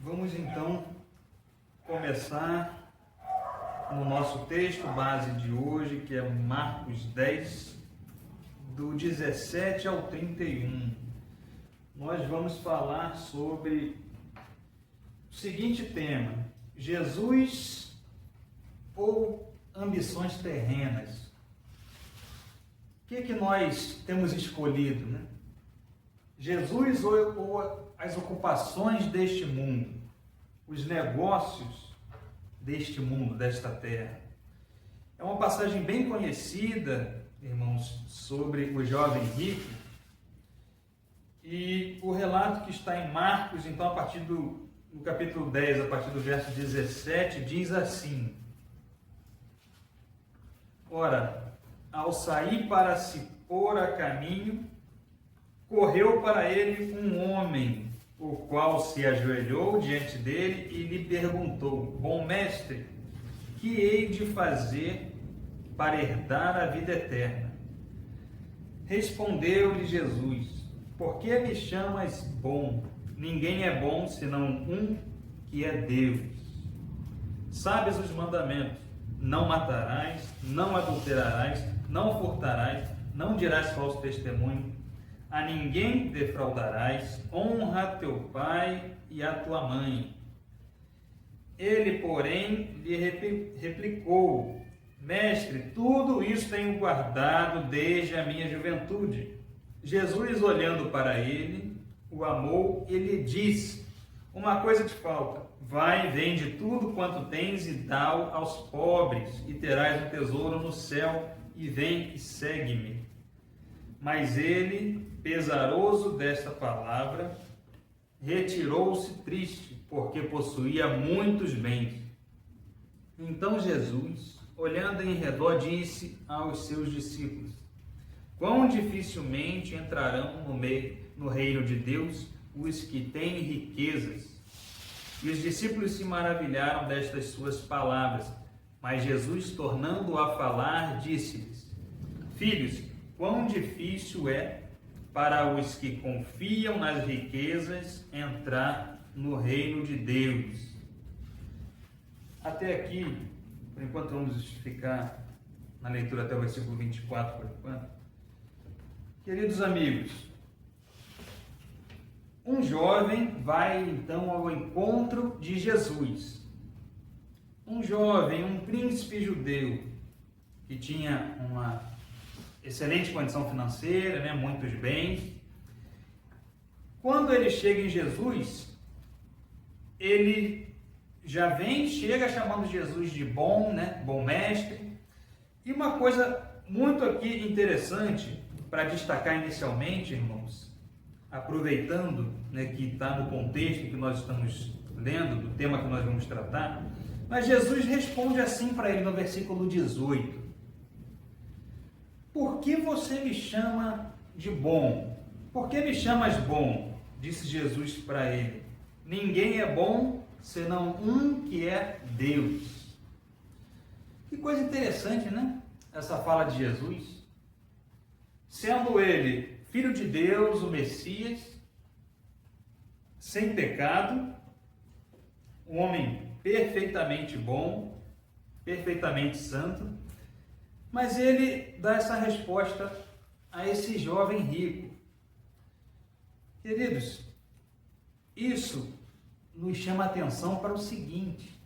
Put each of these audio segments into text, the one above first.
Vamos então começar no nosso texto base de hoje, que é Marcos 10, do 17 ao 31. Nós vamos falar sobre o seguinte tema: Jesus ou ambições terrenas? O que nós temos escolhido, né? Jesus ou as ocupações deste mundo, os negócios deste mundo, desta terra? É uma passagem bem conhecida, irmãos, sobre o jovem rico. E o relato que está em Marcos, então, a partir do capítulo 10, a partir do verso 17, diz assim: Ora, ao sair para se pôr a caminho, correu para ele um homem, o qual se ajoelhou diante dele e lhe perguntou: Bom mestre, que hei de fazer para herdar a vida eterna? Respondeu-lhe Jesus: Por que me chamas bom? Ninguém é bom senão um, que é Deus. Sabes os mandamentos: não matarás, não adulterarás, não furtarás, não dirás falso testemunho, a ninguém defraudarás, honra teu pai e a tua mãe. Ele, porém, lhe replicou: Mestre, tudo isso tenho guardado desde a minha juventude. Jesus, olhando para ele, o amou e lhe disse: Uma coisa te falta. Vai, vende tudo quanto tens e dá-o aos pobres, e terás um tesouro no céu, e vem e segue-me. Mas ele, pesaroso desta palavra, retirou-se triste, porque possuía muitos bens. Então Jesus, olhando em redor, disse aos seus discípulos: Quão dificilmente entrarão no reino de Deus os que têm riquezas. E os discípulos se maravilharam destas suas palavras. Mas Jesus, tornando a falar, disse-lhes: Filhos, quão difícil é para os que confiam nas riquezas entrar no reino de Deus. Até aqui, por enquanto, vamos ficar na leitura até o versículo 24, por enquanto. Queridos amigos, um jovem vai então ao encontro de Jesus. Um jovem, um príncipe judeu, que tinha uma excelente condição financeira, né, muitos bens. Quando ele chega em Jesus, ele já chega chamando Jesus de bom, né, bom mestre. E uma coisa muito aqui interessante para destacar inicialmente, irmãos, aproveitando, né, que está no contexto que nós estamos lendo, do tema que nós vamos tratar, mas Jesus responde assim para ele no versículo 18: Por que você me chama de bom? Por que me chamas bom? Disse Jesus para ele: Ninguém é bom senão um, que é Deus. Que coisa interessante, né? Essa fala de Jesus. Sendo ele Filho de Deus, o Messias, sem pecado, um homem perfeitamente bom, perfeitamente santo, mas ele dá essa resposta a esse jovem rico. Queridos, isso nos chama a atenção para o seguinte: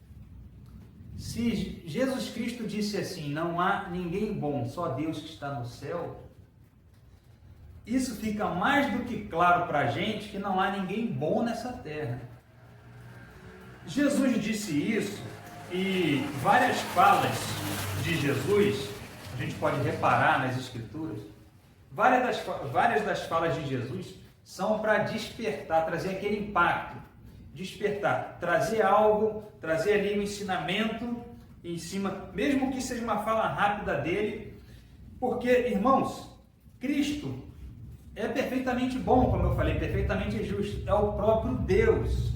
se Jesus Cristo disse assim, não há ninguém bom, só Deus que está no céu, isso fica mais do que claro para a gente que não há ninguém bom nessa terra. Jesus disse isso e várias falas de Jesus, a gente pode reparar nas Escrituras, várias das falas de Jesus são para despertar, trazer aquele impacto, despertar, trazer algo, trazer ali um ensinamento em cima, mesmo que seja uma fala rápida dele, porque, irmãos, Cristo é perfeitamente bom, como eu falei, perfeitamente justo, é o próprio Deus,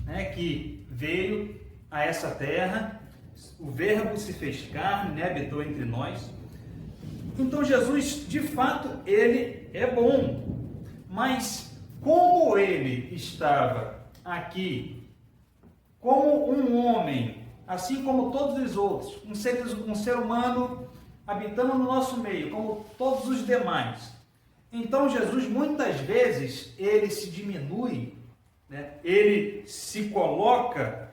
né, que veio a essa terra, o Verbo se fez carne, né, habitou entre nós. Então Jesus, de fato, ele é bom, mas como ele estava aqui como um homem, assim como todos os outros, um ser humano habitando no nosso meio, como todos os demais. Então Jesus muitas vezes ele se diminui, né? Ele se coloca,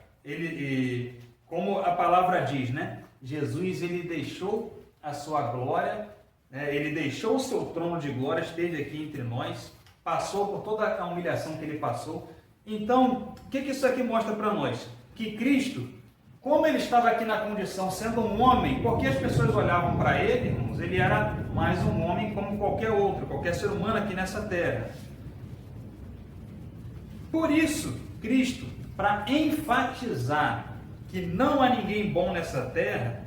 como a palavra diz, né? Jesus ele deixou a sua glória, né? Ele deixou o seu trono de glória, esteve aqui entre nós, passou por toda a humilhação que ele passou. Então, o que isso aqui mostra para nós? Que Cristo, como ele estava aqui na condição sendo um homem, porque as pessoas olhavam para ele, irmãos, ele era mais um homem como qualquer outro, qualquer ser humano aqui nessa terra. Por isso, Cristo, para enfatizar que não há ninguém bom nessa terra,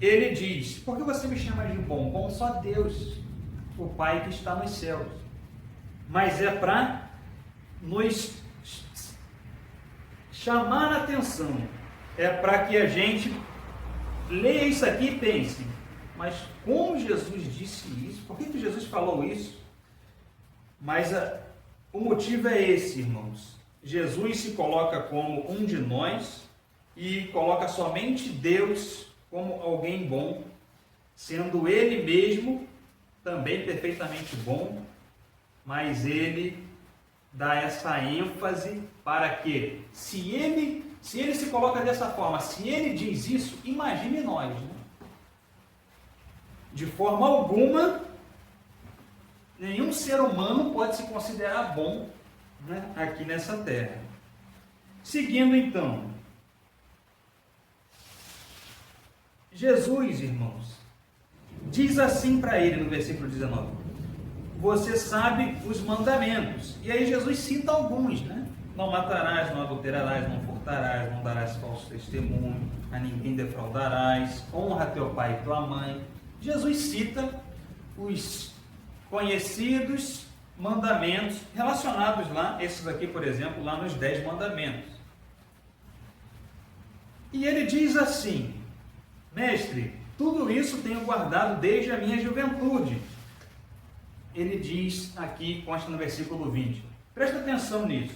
ele diz: por que você me chama de bom? Bom só Deus, o Pai que está nos céus. Mas é para nos chamar a atenção, é para que a gente leia isso aqui e pense: mas como Jesus disse isso? Por que Jesus falou isso? Mas o motivo é esse, irmãos. Jesus se coloca como um de nós e coloca somente Deus como alguém bom, sendo Ele mesmo também perfeitamente bom, mas Ele dá essa ênfase para que, se ele se coloca dessa forma, se Ele diz isso, imagine nós, né? De forma alguma, nenhum ser humano pode se considerar bom, né, aqui nessa terra. Seguindo então, Jesus, irmãos, diz assim para ele no versículo 19: você sabe os mandamentos. E aí Jesus cita alguns, né? Não matarás, não adulterarás, não furtarás, não darás falso testemunho, a ninguém defraudarás, honra teu pai e tua mãe. Jesus cita os conhecidos mandamentos relacionados lá, esses aqui, por exemplo, lá nos 10 mandamentos. E ele diz assim: mestre, tudo isso tenho guardado desde a minha juventude. Ele diz aqui, consta no versículo 20. Presta atenção nisso.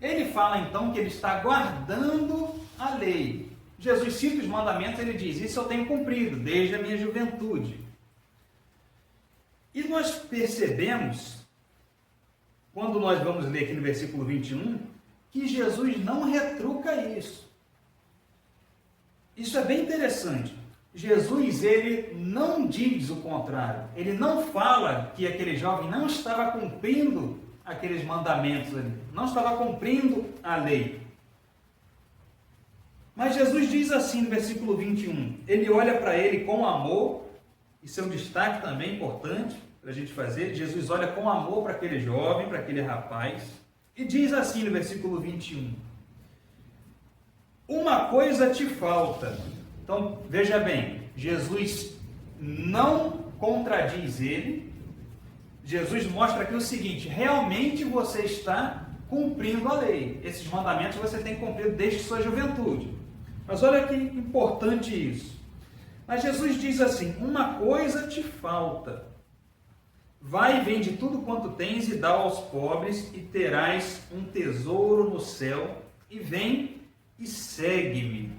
Ele fala então que ele está guardando a lei. Jesus cita os mandamentos, ele diz: isso eu tenho cumprido desde a minha juventude. E nós percebemos, quando nós vamos ler aqui no versículo 21, que Jesus não retruca isso. Isso é bem interessante. Jesus, ele não diz o contrário. Ele não fala que aquele jovem não estava cumprindo aqueles mandamentos ali, não estava cumprindo a lei. Mas Jesus diz assim no versículo 21, ele olha para ele com amor, isso é um destaque também importante para a gente fazer. Jesus olha com amor para aquele jovem, para aquele rapaz, e diz assim no versículo 21, uma coisa te falta. Então, veja bem, Jesus não contradiz ele. Jesus mostra aqui o seguinte: realmente você está cumprindo a lei. Esses mandamentos você tem cumprido desde sua juventude. Mas olha que importante isso. Mas Jesus diz assim: uma coisa te falta. Vai e vende tudo quanto tens e dá aos pobres, e terás um tesouro no céu. E vem e segue-me.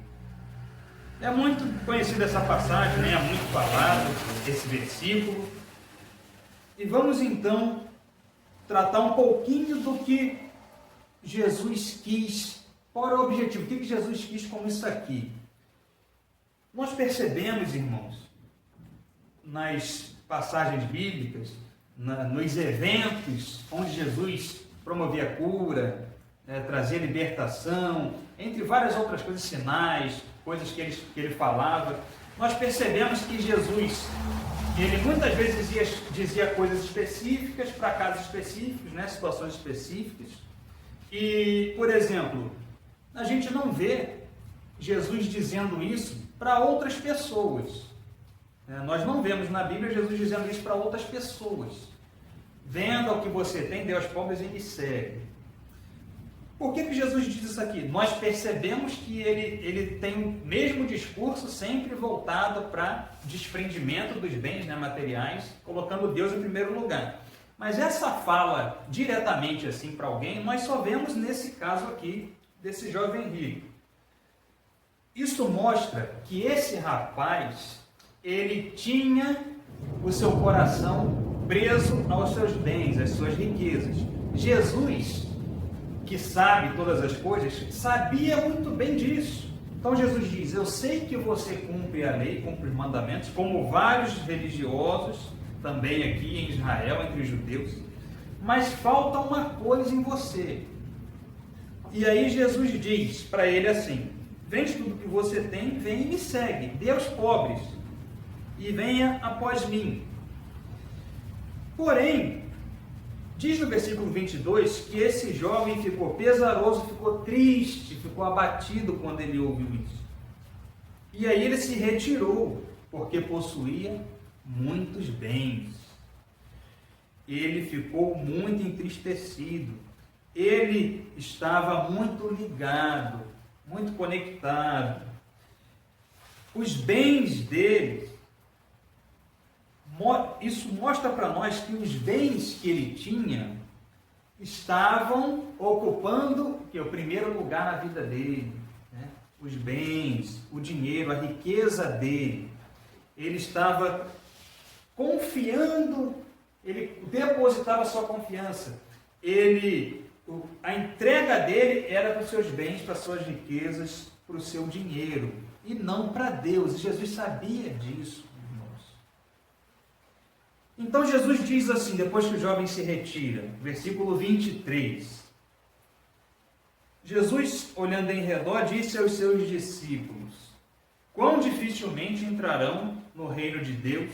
É muito conhecida essa passagem, né? É muito falado esse versículo. E vamos então tratar um pouquinho do que Jesus quis. Qual era o objetivo? O que Jesus quis com isso aqui? Nós percebemos, irmãos, nas passagens bíblicas, nos eventos onde Jesus promovia cura, trazia libertação, entre várias outras coisas, sinais, coisas que ele falava, nós percebemos que Jesus, ele muitas vezes dizia coisas específicas para casos específicos, né, situações específicas. E, por exemplo, a gente não vê Jesus dizendo isso para outras pessoas. Nós não vemos na Bíblia Jesus dizendo isso para outras pessoas. Venda o que você tem, dê aos pobres e me segue. Por que Jesus diz isso aqui? Nós percebemos que ele tem o mesmo discurso sempre voltado para desprendimento dos bens, né, materiais, colocando Deus em primeiro lugar. Mas essa fala diretamente assim para alguém, nós só vemos nesse caso aqui desse jovem rico. Isso mostra que esse rapaz, ele tinha o seu coração preso aos seus bens, às suas riquezas. Jesus, que sabe todas as coisas, sabia muito bem disso. Então Jesus diz: eu sei que você cumpre a lei, cumpre os mandamentos, como vários religiosos, também aqui em Israel, entre os judeus, mas falta uma coisa em você. E aí Jesus diz para ele assim: vende tudo que você tem, vem e me segue, dê aos pobres, e venha após mim. Porém, diz no versículo 22 que esse jovem ficou pesaroso, ficou triste, ficou abatido quando ele ouviu isso. E aí ele se retirou, porque possuía muitos bens. Ele ficou muito entristecido. Ele estava muito ligado, muito conectado. Os bens dele, isso mostra para nós que os bens que ele tinha estavam ocupando o primeiro lugar na vida dele, né? Os bens, o dinheiro, a riqueza dele. Ele estava confiando, ele depositava sua confiança. A entrega dele era para os seus bens, para as suas riquezas, para o seu dinheiro, e não para Deus. E Jesus sabia disso, irmãos. Então Jesus diz assim, depois que o jovem se retira, versículo 23. Jesus, olhando em redor, disse aos seus discípulos: quão dificilmente entrarão no reino de Deus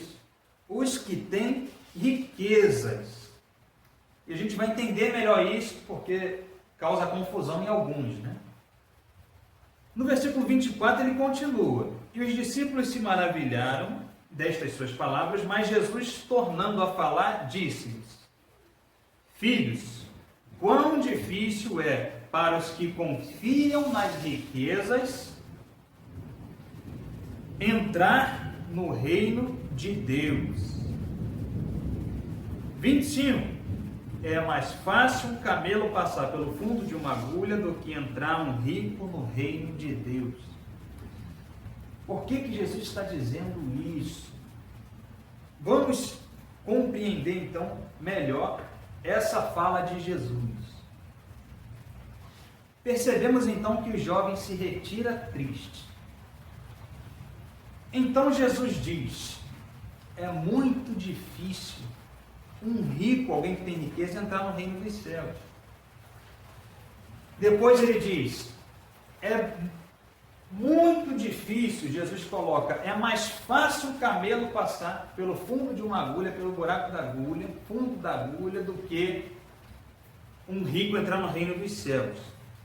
os que têm riquezas. E a gente vai entender melhor isso, porque causa confusão em alguns, né? No versículo 24 ele continua: e os discípulos se maravilharam destas suas palavras, mas Jesus, tornando a falar, disse-lhes: filhos, quão difícil é para os que confiam nas riquezas entrar no reino de Deus. 25. É mais fácil um camelo passar pelo fundo de uma agulha do que entrar um rico no reino de Deus. Por que Jesus está dizendo isso? Vamos compreender então melhor essa fala de Jesus. Percebemos então que o jovem se retira triste. Então Jesus diz: é muito difícil um rico, alguém que tem riqueza, entrar no reino dos céus. Depois ele diz: é muito difícil, Jesus coloca, é mais fácil o camelo passar pelo fundo de uma agulha, pelo buraco da agulha, fundo da agulha, do que um rico entrar no reino dos céus.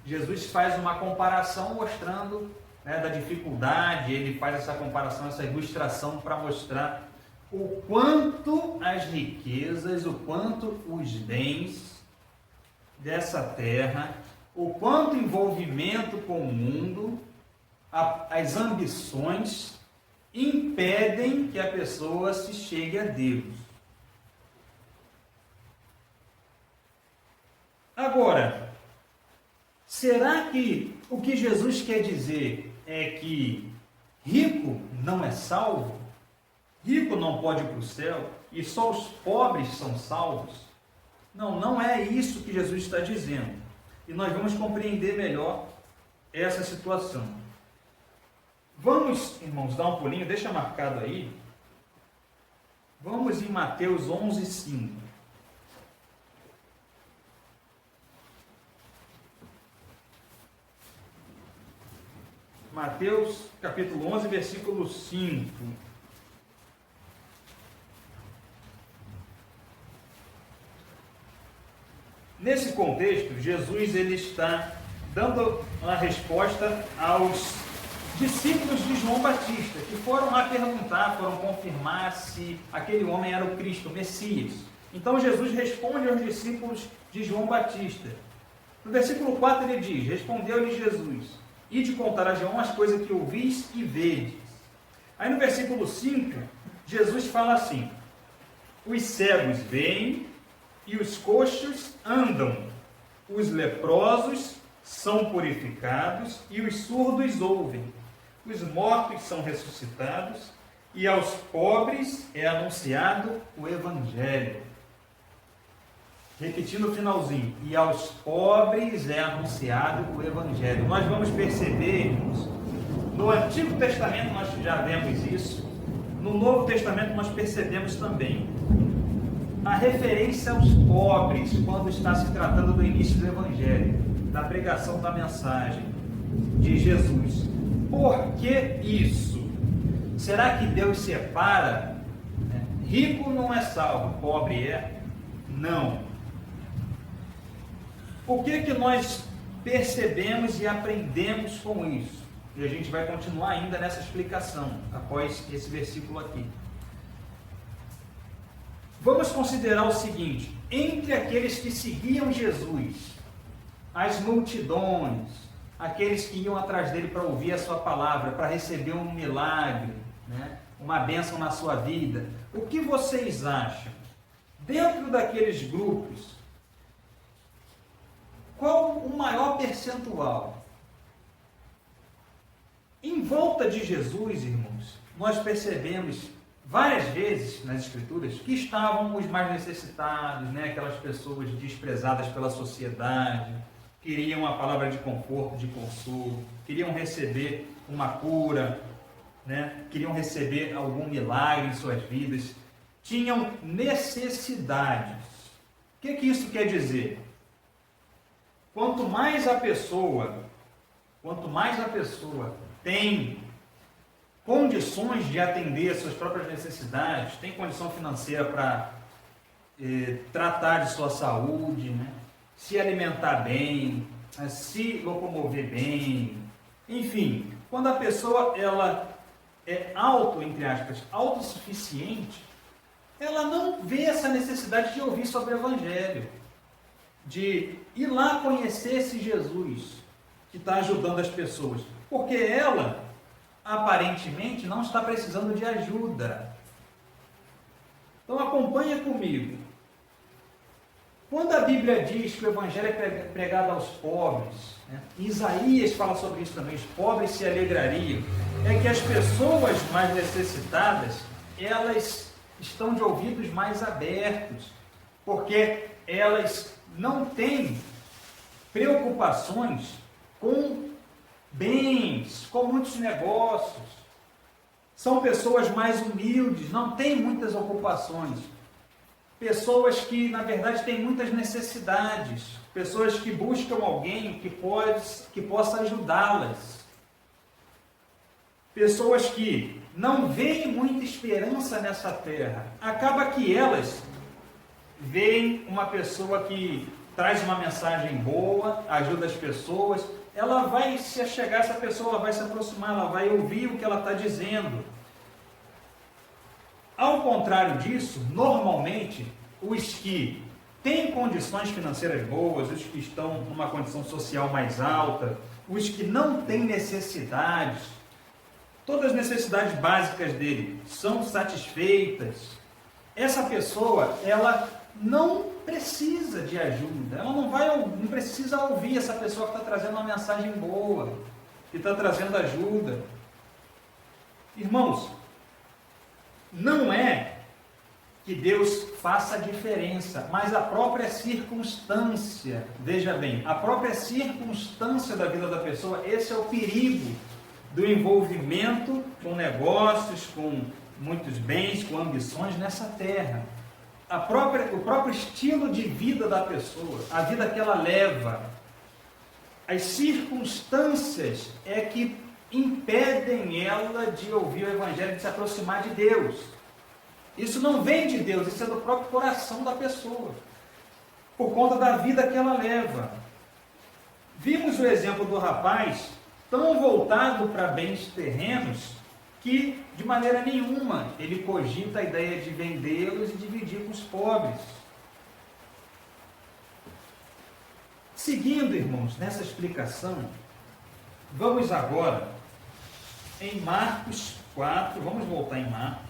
Jesus faz uma comparação mostrando, né, da dificuldade, ele faz essa comparação, essa ilustração para mostrar o quanto as riquezas, o quanto os bens dessa terra, o quanto o envolvimento com o mundo, as ambições impedem que a pessoa se chegue a Deus. Agora, será que o que Jesus quer dizer é que rico não é salvo? Rico não pode ir para o céu e só os pobres são salvos? Não, não é isso que Jesus está dizendo. E nós vamos compreender melhor essa situação. Vamos, irmãos, dar um pulinho, deixa marcado aí. Vamos em Mateus 11:5. Mateus capítulo 11, versículo 5. Nesse contexto, Jesus ele está dando uma resposta aos discípulos de João Batista, que foram lá perguntar, foram confirmar se aquele homem era o Cristo, o Messias. Então Jesus responde aos discípulos de João Batista. No versículo 4 ele diz: respondeu-lhe Jesus: ide contar a João as coisas que ouvis e vedes. Aí no versículo 5, Jesus fala assim: os cegos veem e os coxos andam, os leprosos são purificados e os surdos ouvem. Os mortos são ressuscitados e aos pobres é anunciado o Evangelho. Repetindo o finalzinho. E aos pobres é anunciado o Evangelho. Nós vamos perceber, irmãos, no Antigo Testamento nós já vemos isso, no Novo Testamento nós percebemos também a referência aos pobres quando está se tratando do início do Evangelho, da pregação da mensagem de Jesus. Por que isso? Será que Deus separa? Rico não é salvo, pobre é? Não. O que nós percebemos e aprendemos com isso? E a gente vai continuar ainda nessa explicação, após esse versículo aqui. Vamos considerar o seguinte: entre aqueles que seguiam Jesus, as multidões, aqueles que iam atrás dele para ouvir a sua palavra, para receber um milagre, né? Uma bênção na sua vida, o que vocês acham? Dentro daqueles grupos, qual o maior percentual? Em volta de Jesus, irmãos, nós percebemos várias vezes nas Escrituras que estavam os mais necessitados, né? Aquelas pessoas desprezadas pela sociedade, queriam a palavra de conforto, de consolo, queriam receber uma cura, né? Queriam receber algum milagre em suas vidas, tinham necessidades. O que isso quer dizer? Quanto mais a pessoa tem condições de atender às suas próprias necessidades, tem condição financeira para tratar de sua saúde, né? Se alimentar bem, se locomover bem, enfim, quando a pessoa ela é entre aspas, autossuficiente, ela não vê essa necessidade de ouvir sobre o Evangelho, de ir lá conhecer esse Jesus que está ajudando as pessoas, porque ela aparentemente não está precisando de ajuda. Então acompanha comigo. Quando a Bíblia diz que o Evangelho é pregado aos pobres, né? Isaías fala sobre isso também, os pobres se alegrariam, é que as pessoas mais necessitadas, elas estão de ouvidos mais abertos, porque elas não têm preocupações com bens, com muitos negócios. São pessoas mais humildes, não têm muitas ocupações. Pessoas que, na verdade, têm muitas necessidades. Pessoas que buscam alguém que possa ajudá-las. Pessoas que não veem muita esperança nessa terra. Acaba que elas veem uma pessoa que traz uma mensagem boa, ajuda as pessoas, ela vai se achegar a essa pessoa, ela vai se aproximar, ela vai ouvir o que ela está dizendo. Ao contrário disso, normalmente, os que têm condições financeiras boas, os que estão numa condição social mais alta, os que não têm necessidades, todas as necessidades básicas dele são satisfeitas, essa pessoa, ela não precisa de ajuda, ela não precisa ouvir essa pessoa que está trazendo uma mensagem boa, que está trazendo ajuda. Irmãos, não é que Deus faça a diferença, mas a própria circunstância, veja bem, a própria circunstância da vida da pessoa, esse é o perigo do envolvimento com negócios, com muitos bens, com ambições nessa terra. O próprio estilo de vida da pessoa, a vida que ela leva, as circunstâncias é que impedem ela de ouvir o Evangelho, de se aproximar de Deus. Isso não vem de Deus, isso é do próprio coração da pessoa, por conta da vida que ela leva. Vimos o exemplo do rapaz tão voltado para bens terrenos que, de maneira nenhuma, ele cogita a ideia de vendê-los e dividir com os pobres. Seguindo, irmãos, nessa explicação, vamos agora em Marcos 4, vamos voltar em Marcos.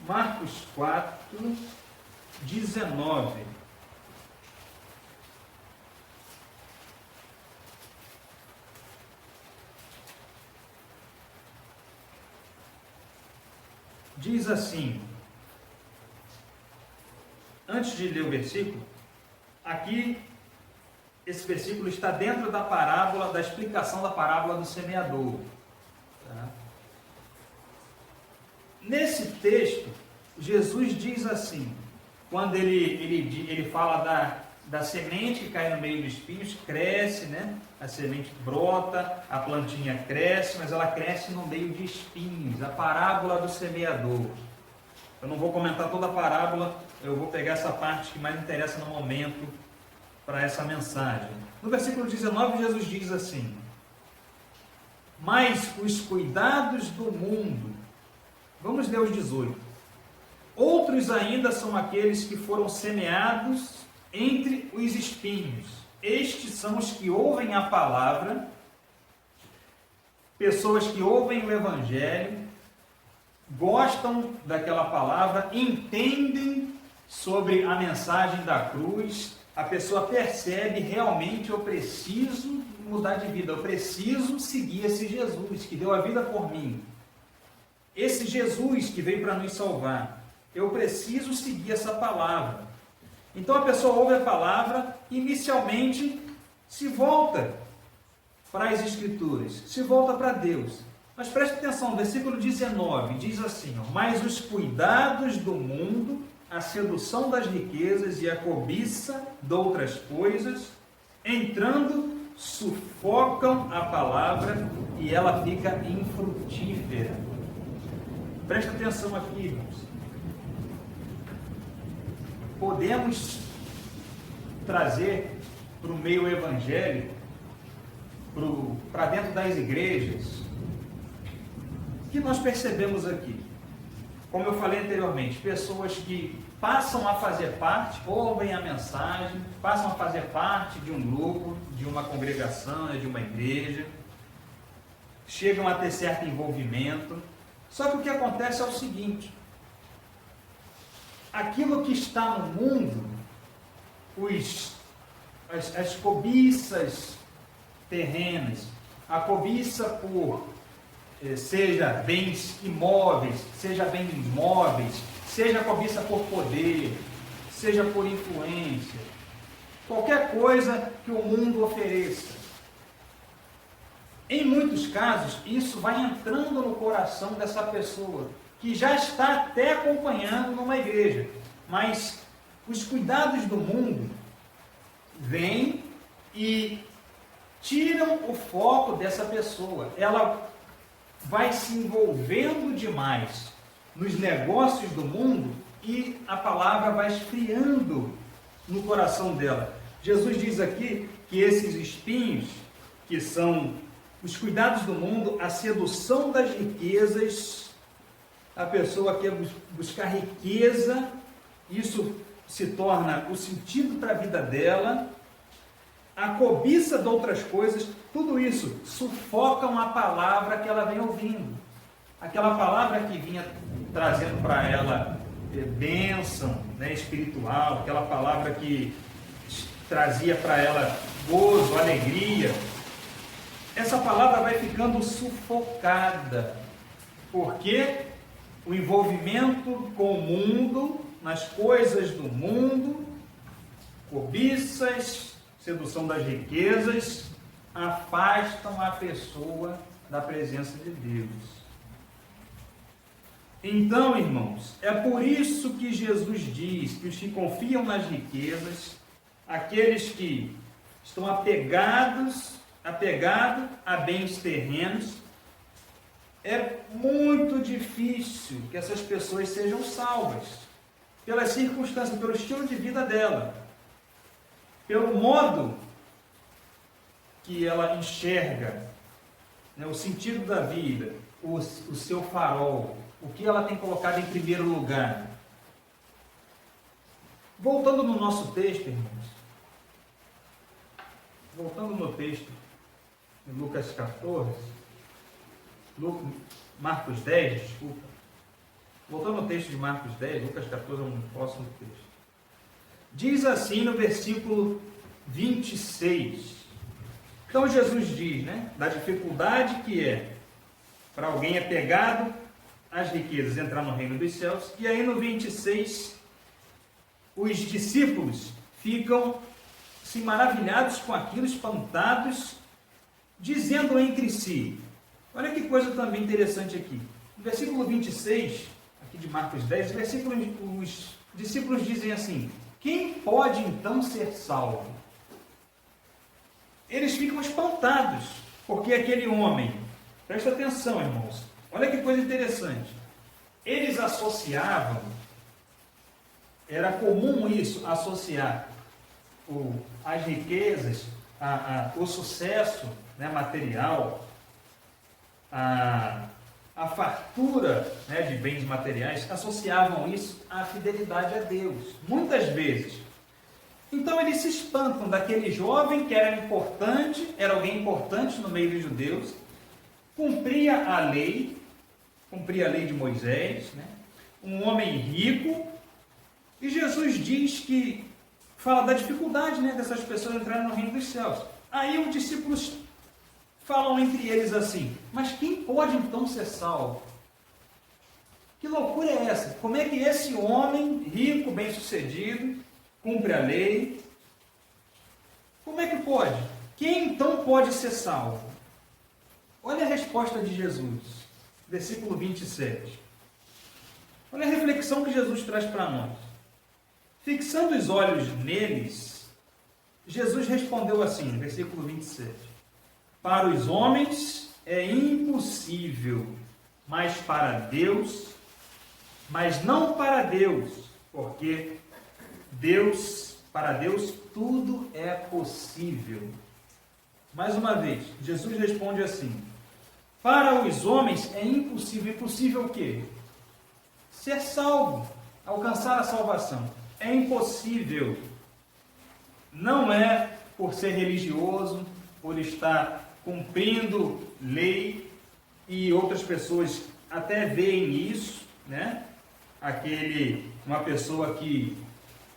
Marcos 4, 19. Diz assim, antes de ler o versículo, aqui, esse versículo está dentro da parábola, da explicação da parábola do semeador. Tá? Nesse texto, Jesus diz assim, quando ele fala da semente que cai no meio dos espinhos, cresce, né? A semente brota, a plantinha cresce, mas ela cresce no meio de espinhos, a parábola do semeador. Eu não vou comentar toda a parábola, eu vou pegar essa parte que mais interessa no momento para essa mensagem. No versículo 19, Jesus diz assim, mas os cuidados do mundo, vamos ler os 18, outros ainda são aqueles que foram semeados entre os espinhos. Estes são os que ouvem a palavra, pessoas que ouvem o Evangelho, gostam daquela palavra, entendem sobre a mensagem da cruz, a pessoa percebe realmente: eu preciso mudar de vida, eu preciso seguir esse Jesus que deu a vida por mim, esse Jesus que veio para nos salvar, eu preciso seguir essa palavra. Então a pessoa ouve a palavra, inicialmente se volta para as Escrituras, se volta para Deus. Mas preste atenção, no versículo 19 diz assim, mas os cuidados do mundo, a sedução das riquezas e a cobiça de outras coisas, entrando, sufocam a palavra e ela fica infrutífera. Preste atenção aqui, irmãos. Podemos trazer para o meio evangélico, para dentro das igrejas, o que nós percebemos aqui? Como eu falei anteriormente, pessoas que passam a fazer parte, ouvem a mensagem, passam a fazer parte de um grupo, de uma congregação, de uma igreja, chegam a ter certo envolvimento. Só que o que acontece é o seguinte: aquilo que está no mundo, as cobiças terrenas, a cobiça por seja bens imóveis, seja bens imóveis, seja a cobiça por poder, seja por influência, qualquer coisa que o mundo ofereça. Em muitos casos, isso vai entrando no coração dessa pessoa, que já está até acompanhando numa igreja, mas os cuidados do mundo vêm e tiram o foco dessa pessoa. Ela vai se envolvendo demais nos negócios do mundo e a palavra vai esfriando no coração dela. Jesus diz aqui que esses espinhos, que são os cuidados do mundo, a sedução das riquezas, a pessoa quer buscar riqueza, isso se torna o sentido para a vida dela, a cobiça de outras coisas, tudo isso sufocam a palavra que ela vem ouvindo. Aquela palavra que vinha trazendo para ela bênção, né, espiritual, aquela palavra que trazia para ela gozo, alegria. Essa palavra vai ficando sufocada, porque o envolvimento com o mundo, nas coisas do mundo, cobiças, sedução das riquezas, afastam a pessoa da presença de Deus. Então, irmãos, é por isso que Jesus diz que os que confiam nas riquezas, aqueles que estão apegados a bens terrenos, é muito difícil que essas pessoas sejam salvas, pelas circunstâncias, pelo estilo de vida dela, pelo modo que ela enxerga, né, o sentido da vida, o seu farol, o que ela tem colocado em primeiro lugar. Voltando no nosso texto, irmãos, voltando no texto, em Lucas 14, Marcos 10, desculpa, Voltando ao texto de Marcos 10, Lucas 14 é um próximo texto. Diz assim no versículo 26. Então Jesus diz, né, da dificuldade que é para alguém apegado às riquezas entrar no reino dos céus. E aí no 26, os discípulos ficam assim, maravilhados com aquilo, espantados, dizendo entre si. Olha que coisa também interessante aqui. No versículo 26, aqui de Marcos 10, os discípulos dizem assim: quem pode então ser salvo? Eles ficam espantados, porque aquele homem, presta atenção, irmãos, olha que coisa interessante. Eles associavam, era comum isso, associar as riquezas, o sucesso, né, material, a fartura, né, de bens materiais, associavam isso à fidelidade a Deus, muitas vezes. Então eles se espantam daquele jovem que era importante, era alguém importante no meio dos judeus, cumpria a lei de Moisés, né, um homem rico, e Jesus diz que, fala da dificuldade, né, dessas pessoas entrarem no reino dos céus. Aí os discípulos falam entre eles assim: mas quem pode então ser salvo? Que loucura é essa? Como é que esse homem rico, bem-sucedido, cumpre a lei? Como é que pode? Quem então pode ser salvo? Olha a resposta de Jesus, versículo 27. Olha a reflexão que Jesus traz para nós. Fixando os olhos neles, Jesus respondeu assim, versículo 27. Para os homens é impossível, mas não para Deus, porque para Deus tudo é possível. Mais uma vez, Jesus responde assim: para os homens é impossível. Impossível o quê? Ser salvo, alcançar a salvação. É impossível. Não é por ser religioso, por estar cumprindo lei, e outras pessoas até veem isso, né? Uma pessoa que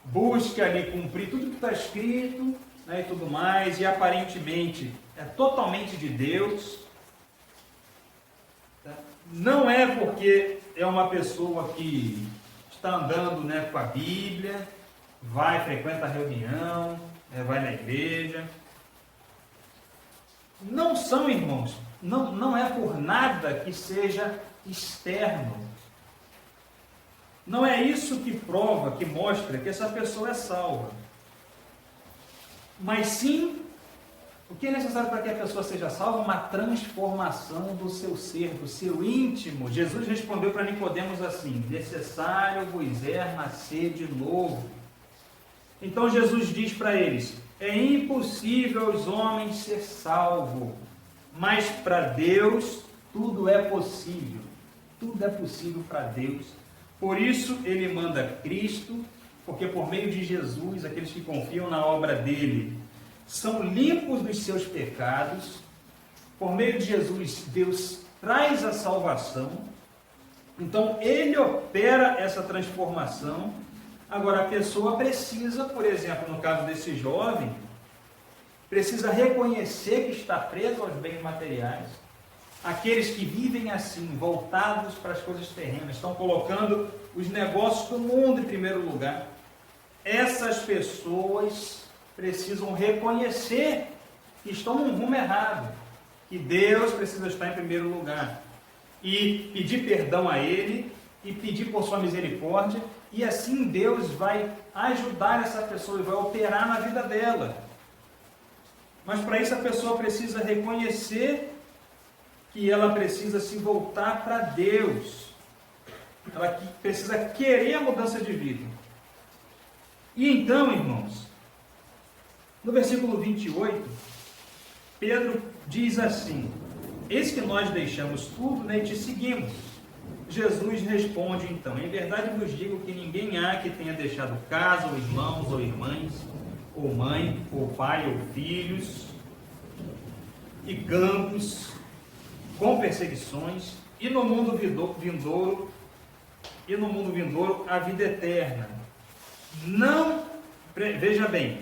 busca ali cumprir tudo que está escrito, né, e tudo mais, e aparentemente é totalmente de Deus. Tá? Não é porque é uma pessoa que está andando, né, com a Bíblia, frequenta a reunião, né, vai na igreja. Não são, irmãos, não é por nada que seja externo. Não é isso que prova, que mostra que essa pessoa é salva. Mas sim, o que é necessário para que a pessoa seja salva? Uma transformação do seu ser, do seu íntimo. Jesus respondeu para Nicodemos assim: necessário vos é nascer de novo. Então Jesus diz para eles: é impossível aos homens ser salvo, mas para Deus tudo é possível. Tudo é possível para Deus. Por isso ele manda Cristo, porque por meio de Jesus, aqueles que confiam na obra dele são limpos dos seus pecados. Por meio de Jesus, Deus traz a salvação. Então ele opera essa transformação. Agora, a pessoa precisa, por exemplo, no caso desse jovem, precisa reconhecer que está preso aos bens materiais. Aqueles que vivem assim, voltados para as coisas terrenas, estão colocando os negócios do mundo em primeiro lugar. Essas pessoas precisam reconhecer que estão num rumo errado, que Deus precisa estar em primeiro lugar, e pedir perdão a Ele, e pedir por sua misericórdia, e assim Deus vai ajudar essa pessoa e vai operar na vida dela. Mas para isso a pessoa precisa reconhecer que ela precisa se voltar para Deus. Ela precisa querer a mudança de vida. E então, irmãos, no versículo 28, Pedro diz assim: eis que nós deixamos tudo, né, e te seguimos. Jesus responde então: em verdade vos digo que ninguém há que tenha deixado casa, ou irmãos, ou irmãs, ou mãe, ou pai, ou filhos, e campos, com perseguições, e no mundo vindouro e no mundo vindouro a vida eterna. Não, veja bem,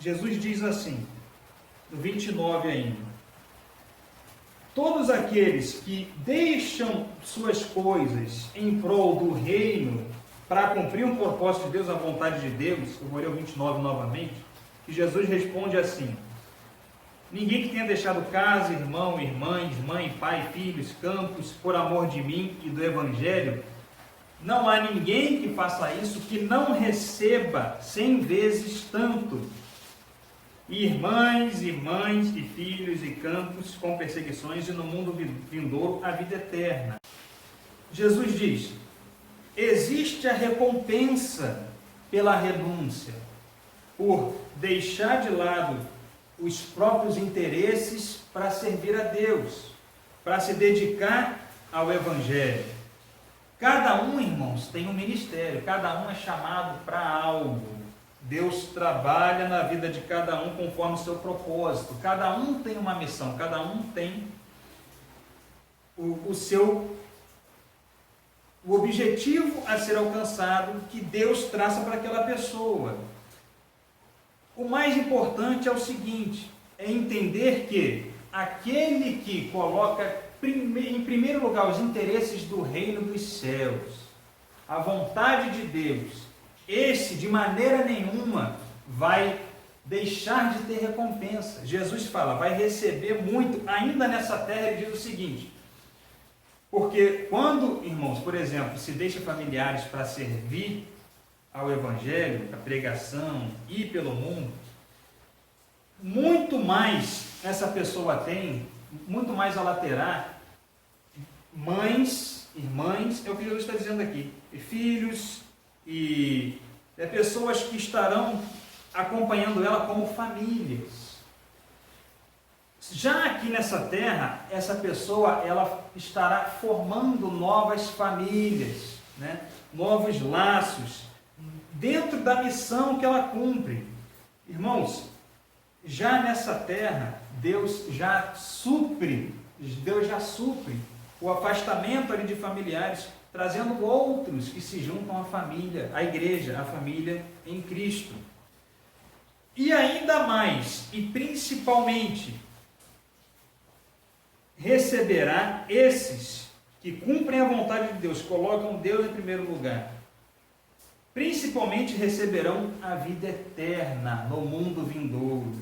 Jesus diz assim, no 29 ainda: todos aqueles que deixam suas coisas em prol do reino para cumprir um propósito de Deus, a vontade de Deus, eu vou ler o 29 novamente, que Jesus responde assim: ninguém que tenha deixado casa, irmão, irmãs, mãe, pai, filhos, campos, por amor de mim e do Evangelho, não há ninguém que faça isso que não receba 100 vezes tanto. Irmãs e mães e filhos e campos com perseguições e no mundo vindouro a vida eterna. Jesus diz: existe a recompensa pela renúncia, por deixar de lado os próprios interesses para servir a Deus, para se dedicar ao Evangelho. Cada um, irmãos, tem um ministério, cada um é chamado para algo. Deus trabalha na vida de cada um conforme o seu propósito. Cada um tem uma missão, cada um tem o objetivo a ser alcançado que Deus traça para aquela pessoa. O mais importante é o seguinte, é entender que aquele que coloca em primeiro lugar os interesses do reino dos céus, a vontade de Deus, esse de maneira nenhuma vai deixar de ter recompensa. Jesus fala, vai receber muito, ainda nessa terra. Ele diz o seguinte, porque quando, irmãos, por exemplo, se deixa familiares para servir ao Evangelho, a pregação, ir pelo mundo, muito mais essa pessoa tem, muito mais ela terá mães, irmãs, é o que Jesus está dizendo aqui, e filhos, e pessoas que estarão acompanhando ela como famílias. Já aqui nessa terra, essa pessoa ela estará formando novas famílias, né? Novos laços, dentro da missão que ela cumpre. Irmãos, já nessa terra, Deus já supre o afastamento ali de familiares, trazendo outros que se juntam à família, à igreja, à família em Cristo. E ainda mais, e principalmente, receberá esses que cumprem a vontade de Deus, colocam Deus em primeiro lugar. Principalmente receberão a vida eterna no mundo vindouro.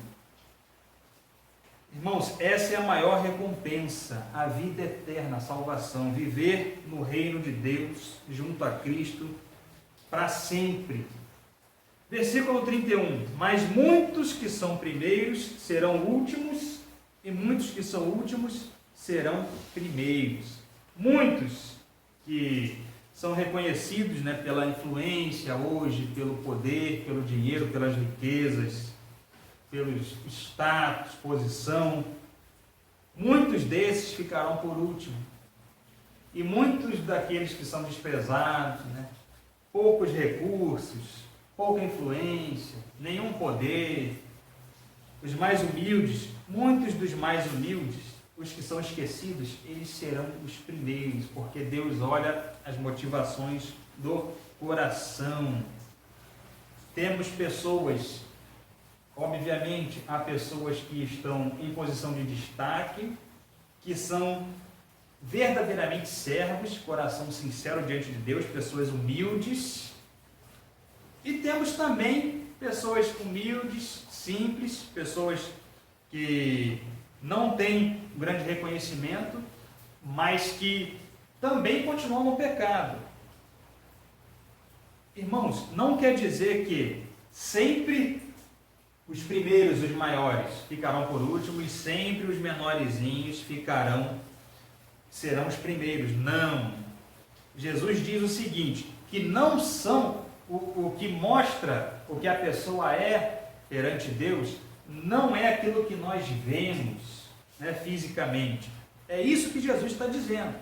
Irmãos, essa é a maior recompensa, a vida eterna, a salvação, viver no reino de Deus, junto a Cristo, para sempre. Versículo 31, mas muitos que são primeiros serão últimos, e muitos que são últimos serão primeiros. Muitos que são reconhecidos, né, pela influência hoje, pelo poder, pelo dinheiro, pelas riquezas, pelo status, posição, muitos desses ficarão por último. E muitos daqueles que são desprezados, né, poucos recursos, pouca influência, nenhum poder, os mais humildes, muitos dos mais humildes, os que são esquecidos, eles serão os primeiros, porque Deus olha as motivações do coração. Temos pessoas, obviamente, há pessoas que estão em posição de destaque, que são verdadeiramente servos, coração sincero diante de Deus, pessoas humildes. E temos também pessoas humildes, simples, pessoas que não têm um grande reconhecimento, mas que também continuam no pecado. Irmãos, não quer dizer que sempre os primeiros, os maiores, ficarão por último e sempre os menorzinhos serão os primeiros. Não. Jesus diz o seguinte, que não são o que mostra o que a pessoa é perante Deus, não é aquilo que nós vemos, né, fisicamente. É isso que Jesus está dizendo.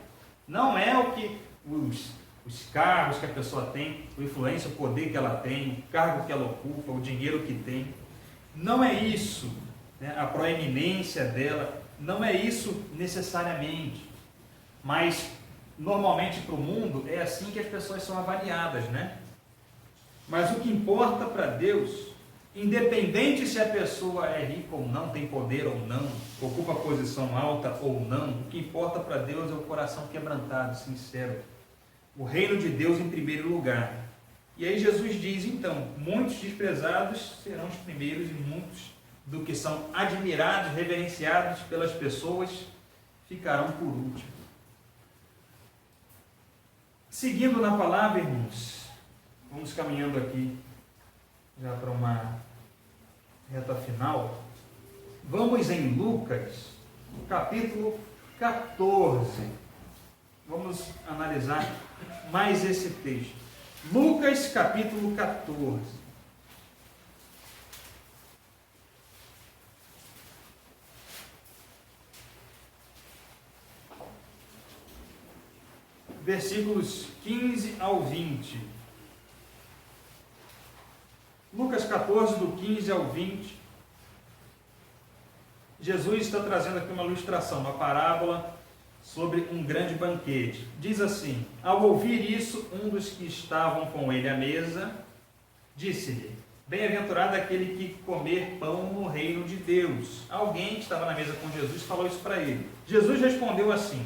Não é o que os cargos que a pessoa tem, a influência, o poder que ela tem, o cargo que ela ocupa, o dinheiro que tem. Não é isso, né, a proeminência dela, não é isso necessariamente. Mas normalmente para o mundo é assim que as pessoas são avaliadas, né? Mas o que importa para Deus, independente se a pessoa é rica ou não, tem poder ou não, ocupa posição alta ou não, o que importa para Deus é o coração quebrantado, sincero. O reino de Deus em primeiro lugar. E aí Jesus diz, então, muitos desprezados serão os primeiros e muitos do que são admirados, reverenciados pelas pessoas, ficarão por último. Seguindo na palavra, irmãos, vamos caminhando aqui já para uma reta final. Vamos em Lucas, capítulo 14. Vamos analisar mais esse texto. Lucas, capítulo 14. Versículos 15 ao 20. Lucas 14, do 15 ao 20. Jesus está trazendo aqui uma ilustração, uma parábola sobre um grande banquete. Diz assim: ao ouvir isso, um dos que estavam com ele à mesa disse-lhe: bem-aventurado aquele que comer pão no reino de Deus. Alguém que estava na mesa com Jesus falou isso para ele. Jesus respondeu assim: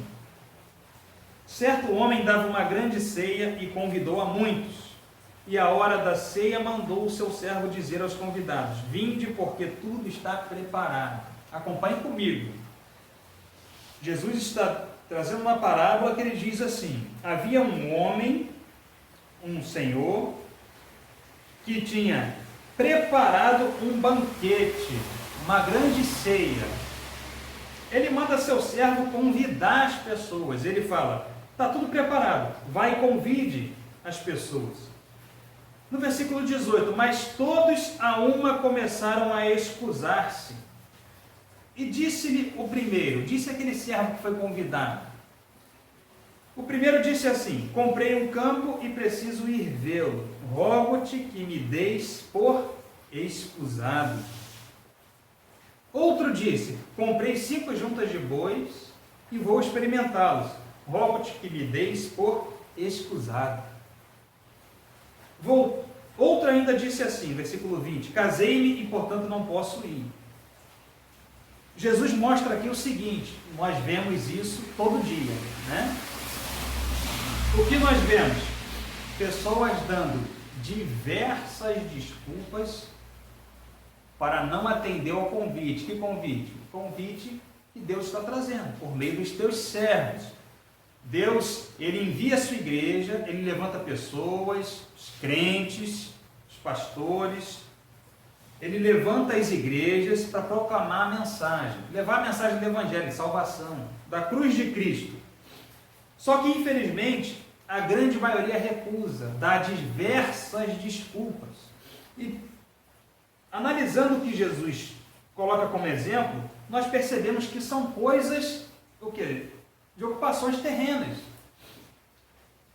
certo homem dava uma grande ceia e convidou a muitos. E à hora da ceia mandou o seu servo dizer aos convidados: vinde, porque tudo está preparado. Acompanhe comigo. Jesus está trazendo uma parábola que ele diz assim: havia um homem, um senhor, que tinha preparado um banquete, uma grande ceia. Ele manda seu servo convidar as pessoas. Ele fala: está tudo preparado, vai e convide as pessoas. No versículo 18: mas todos a uma começaram a excusar-se. E disse-lhe o primeiro, disse aquele servo que foi convidado. O primeiro disse assim: comprei um campo e preciso ir vê-lo. Rogo-te que me deis por excusado. Outro disse: comprei 5 juntas de bois e vou experimentá-los. Rogo-te que me deis por excusado. Outro ainda disse assim, versículo 20: casei-me e portanto não posso ir. Jesus mostra aqui o seguinte, nós vemos isso todo dia, né? O que nós vemos? Pessoas dando diversas desculpas para não atender ao convite. Que convite? O convite que Deus está trazendo, por meio dos teus servos. Deus, Ele envia a sua igreja, Ele levanta pessoas, os crentes, os pastores. Ele levanta as igrejas para proclamar a mensagem, levar a mensagem do Evangelho, de salvação, da cruz de Cristo. Só que, infelizmente, a grande maioria recusa, dá diversas desculpas. E, analisando o que Jesus coloca como exemplo, nós percebemos que são coisas, o quê? De ocupações terrenas.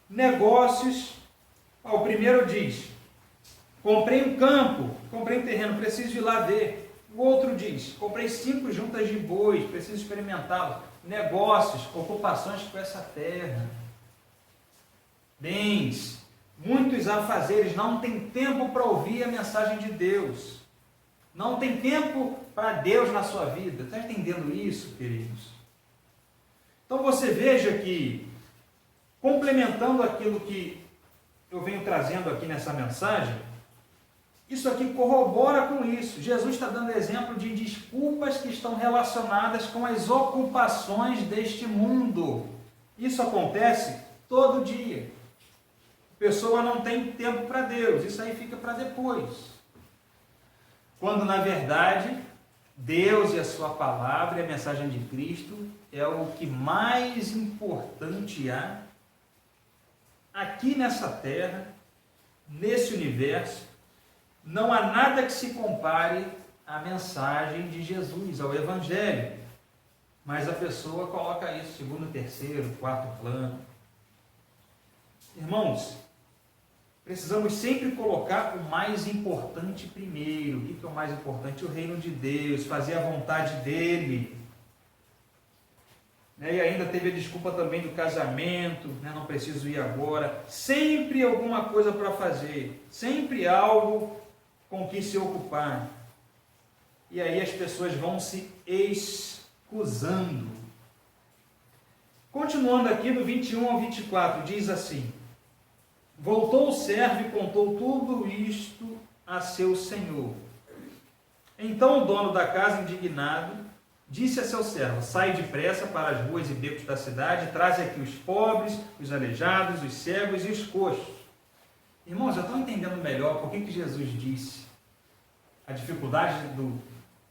Negócios. O primeiro diz: comprei um campo, comprei um terreno, preciso ir lá ver. O outro diz: comprei 5 juntas de bois, preciso experimentá-los. Negócios, ocupações com essa terra. Bens, muitos afazeres, não tem tempo para ouvir a mensagem de Deus. Não tem tempo para Deus na sua vida. Está entendendo isso, queridos? Então você veja que, complementando aquilo que eu venho trazendo aqui nessa mensagem, isso aqui corrobora com isso. Jesus está dando exemplo de desculpas que estão relacionadas com as ocupações deste mundo. Isso acontece todo dia. A pessoa não tem tempo para Deus, isso aí fica para depois. Quando, na verdade, Deus e a sua palavra e a mensagem de Cristo é o que mais importante há aqui nessa terra, nesse universo. Não há nada que se compare à mensagem de Jesus, ao Evangelho. Mas a pessoa coloca isso segundo, terceiro, quarto plano. Irmãos, precisamos sempre colocar o mais importante primeiro. O que é o mais importante? O reino de Deus, fazer a vontade dEle. né? E ainda teve a desculpa também do casamento, né? Não preciso ir agora. Sempre alguma coisa para fazer, sempre algo com que se ocupar. E aí as pessoas vão se excusando. Continuando aqui do 21 ao 24, diz assim: voltou o servo e contou tudo isto a seu senhor. Então o dono da casa, indignado, disse a seu servo: sai depressa para as ruas e becos da cidade, traze aqui os pobres, os aleijados, os cegos e os coxos. Irmãos, já estão entendendo melhor por que Jesus disse a dificuldade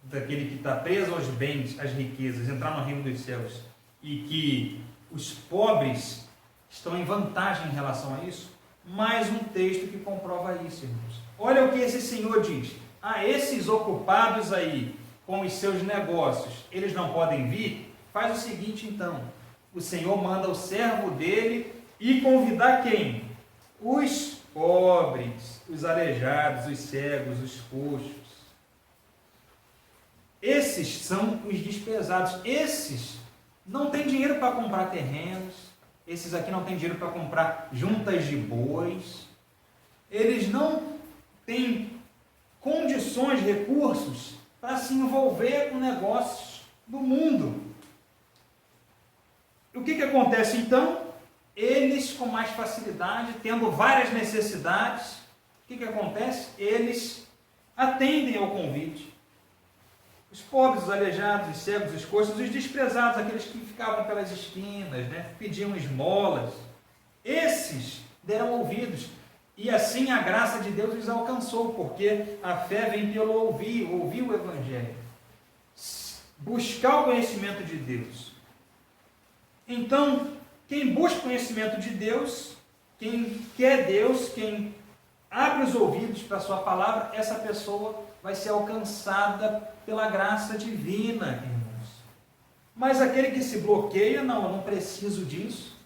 daquele que está preso aos bens, às riquezas, entrar no reino dos céus, e que os pobres estão em vantagem em relação a isso? Mais um texto que comprova isso, irmãos. Olha o que esse Senhor diz: esses ocupados aí com os seus negócios, eles não podem vir? Faz o seguinte então, o Senhor manda o servo dele e convidar quem? Os pobres, os aleijados, os cegos, os coxos. Esses são os desprezados. Esses não têm dinheiro para comprar terrenos. Esses aqui não têm dinheiro para comprar juntas de bois. Eles não têm condições, recursos para se envolver com negócios do mundo. O que acontece então? Eles com mais facilidade, tendo várias necessidades, o que acontece? Eles atendem ao convite. Os pobres, os aleijados, os cegos, os coxos, os desprezados, aqueles que ficavam pelas esquinas, né? Pediam esmolas. Esses deram ouvidos. E assim a graça de Deus os alcançou, porque a fé vem pelo ouvir o Evangelho. Buscar o conhecimento de Deus. Então, quem busca o conhecimento de Deus, quem quer Deus, quem abre os ouvidos para a sua palavra, essa pessoa vai ser alcançada pela graça divina, irmãos. Mas aquele que se bloqueia, não, eu não preciso disso,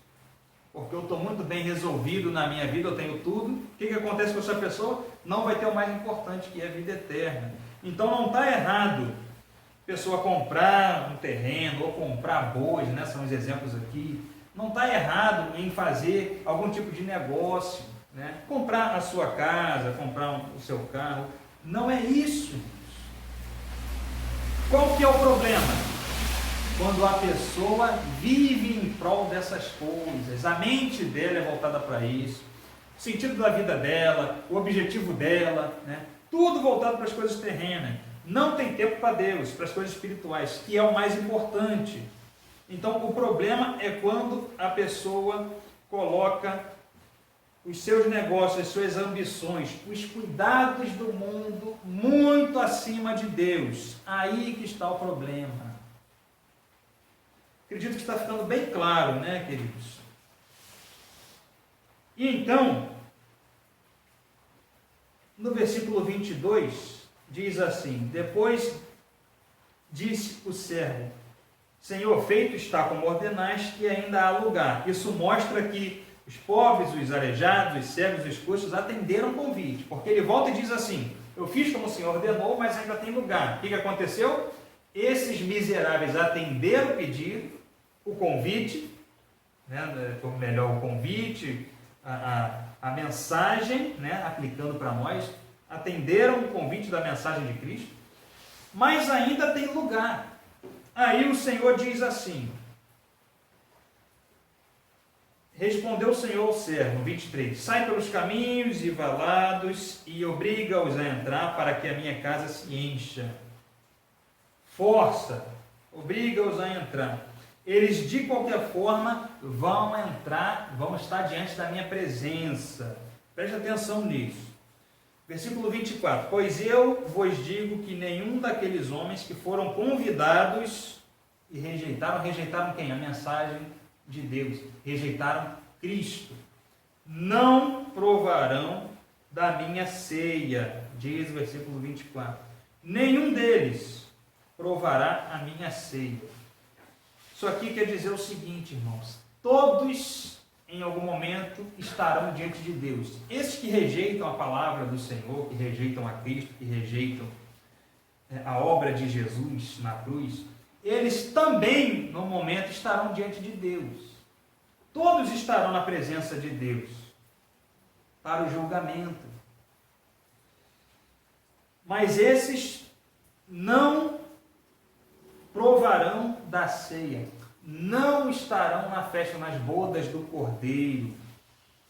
porque eu estou muito bem resolvido na minha vida, eu tenho tudo. O que acontece com essa pessoa? Não vai ter o mais importante, que é a vida eterna. Então não está errado a pessoa comprar um terreno ou comprar bois, né? São os exemplos aqui. Não está errado em fazer algum tipo de negócio, né? Comprar a sua casa, comprar o seu carro. Não é isso. Qual que é o problema? Quando a pessoa vive em prol dessas coisas, a mente dela é voltada para isso, o sentido da vida dela, o objetivo dela, né? Tudo voltado para as coisas terrenas. Não tem tempo para Deus, para as coisas espirituais, que é o mais importante. Então, o problema é quando a pessoa coloca os seus negócios, as suas ambições, os cuidados do mundo muito acima de Deus. Aí que está o problema. Acredito que está ficando bem claro, né, queridos? E então, no versículo 22, diz assim: depois disse o servo: Senhor, feito está como ordenaste, e ainda há lugar. Isso mostra que os pobres, os aleijados, os cegos, os coxos atenderam o convite, porque ele volta e diz assim: eu fiz como o Senhor ordenou, mas ainda tem lugar. O que aconteceu? Esses miseráveis atenderam o pedido, o convite, né? Ou melhor, o convite, a mensagem, né? Aplicando para nós, atenderam o convite da mensagem de Cristo, mas ainda tem lugar. Aí o Senhor diz assim: respondeu o Senhor ao servo, 23, sai pelos caminhos e valados e obriga-os a entrar para que a minha casa se encha. Força, obriga-os a entrar. Eles de qualquer forma vão entrar, vão estar diante da minha presença. Preste atenção nisso. Versículo 24, pois eu vos digo que nenhum daqueles homens que foram convidados e rejeitaram quem? A mensagem de Deus, rejeitaram Cristo, não provarão da minha ceia, diz o versículo 24, nenhum deles provará a minha ceia. Isso aqui quer dizer o seguinte, irmãos, todos em algum momento estarão diante de Deus. Esses que rejeitam a palavra do Senhor, que rejeitam a Cristo, que rejeitam a obra de Jesus na cruz, eles também, no momento, estarão diante de Deus. Todos estarão na presença de Deus para o julgamento. Mas esses não provarão da ceia, não estarão na festa, nas bodas do Cordeiro.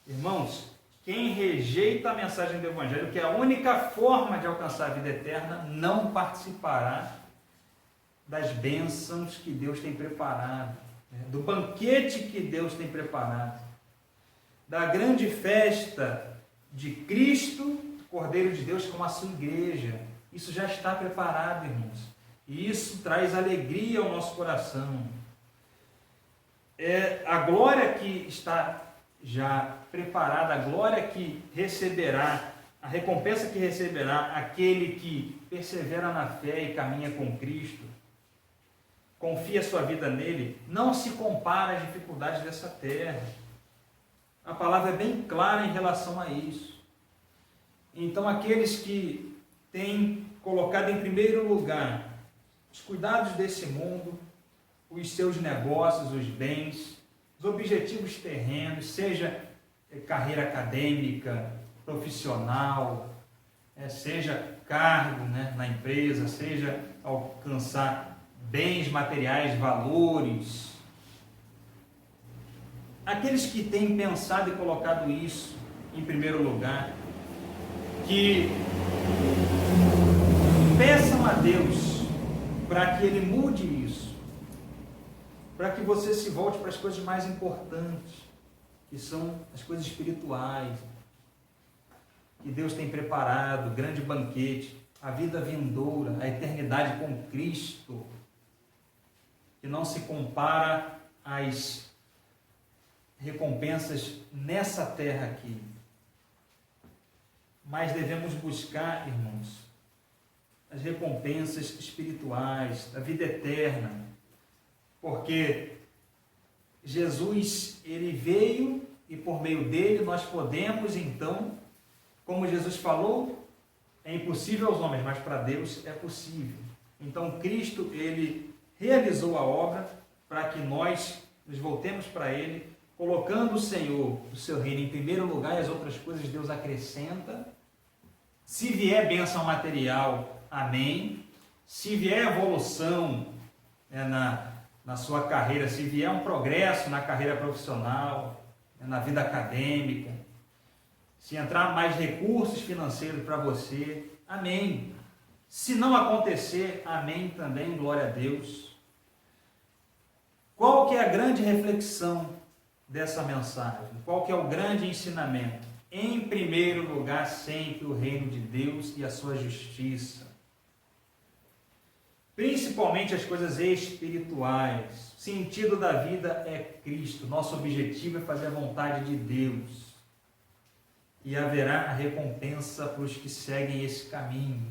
Irmãos, quem rejeita a mensagem do Evangelho, que é a única forma de alcançar a vida eterna, não participará das bênçãos que Deus tem preparado, do banquete que Deus tem preparado, da grande festa de Cristo, Cordeiro de Deus, com a sua igreja. Isso já está preparado, irmãos. E isso traz alegria ao nosso coração. A glória que está já preparada, a glória que receberá, a recompensa que receberá aquele que persevera na fé e caminha com Cristo, confia sua vida nele, não se compara às dificuldades dessa terra. A palavra é bem clara em relação a isso. Então, aqueles que têm colocado em primeiro lugar os cuidados desse mundo, os seus negócios, os bens, os objetivos terrenos, seja carreira acadêmica, profissional, seja cargo, na empresa, seja alcançar bens materiais, valores. Aqueles que têm pensado e colocado isso em primeiro lugar, que peçam a Deus para que Ele mude isso, para que você se volte para as coisas mais importantes, que são as coisas espirituais, que Deus tem preparado, o grande banquete, a vida vindoura, a eternidade com Cristo, que não se compara às recompensas nessa terra aqui. Mas devemos buscar, irmãos, as recompensas espirituais, a vida eterna, porque Jesus, ele veio e por meio dele nós podemos, então, como Jesus falou, é impossível aos homens, mas para Deus é possível. Então Cristo, ele realizou a obra para que nós nos voltemos para ele, colocando o Senhor, o seu reino em primeiro lugar, e as outras coisas Deus acrescenta. Se vier bênção material, amém. Se vier evolução na sua carreira, se vier um progresso na carreira profissional, na vida acadêmica, se entrar mais recursos financeiros para você, amém. Se não acontecer, amém também, glória a Deus. Qual que é a grande reflexão dessa mensagem? Qual que é o grande ensinamento? Em primeiro lugar, sempre o reino de Deus e a sua justiça. Principalmente as coisas espirituais. O sentido da vida é Cristo. Nosso objetivo é fazer a vontade de Deus. E haverá a recompensa para os que seguem esse caminho.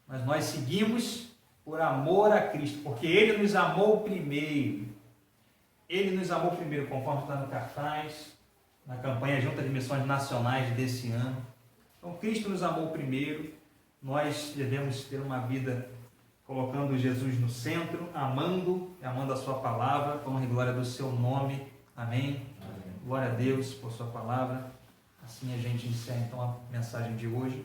Mas nós seguimos por amor a Cristo, porque Ele nos amou primeiro. Ele nos amou primeiro, conforme está no cartaz, na campanha Junta de Missões Nacionais desse ano. Então, Cristo nos amou primeiro, nós devemos ter uma vida colocando Jesus no centro, amando a sua palavra, com a glória do seu nome. Amém? Amém. Glória a Deus por sua palavra. Assim a gente encerra então a mensagem de hoje.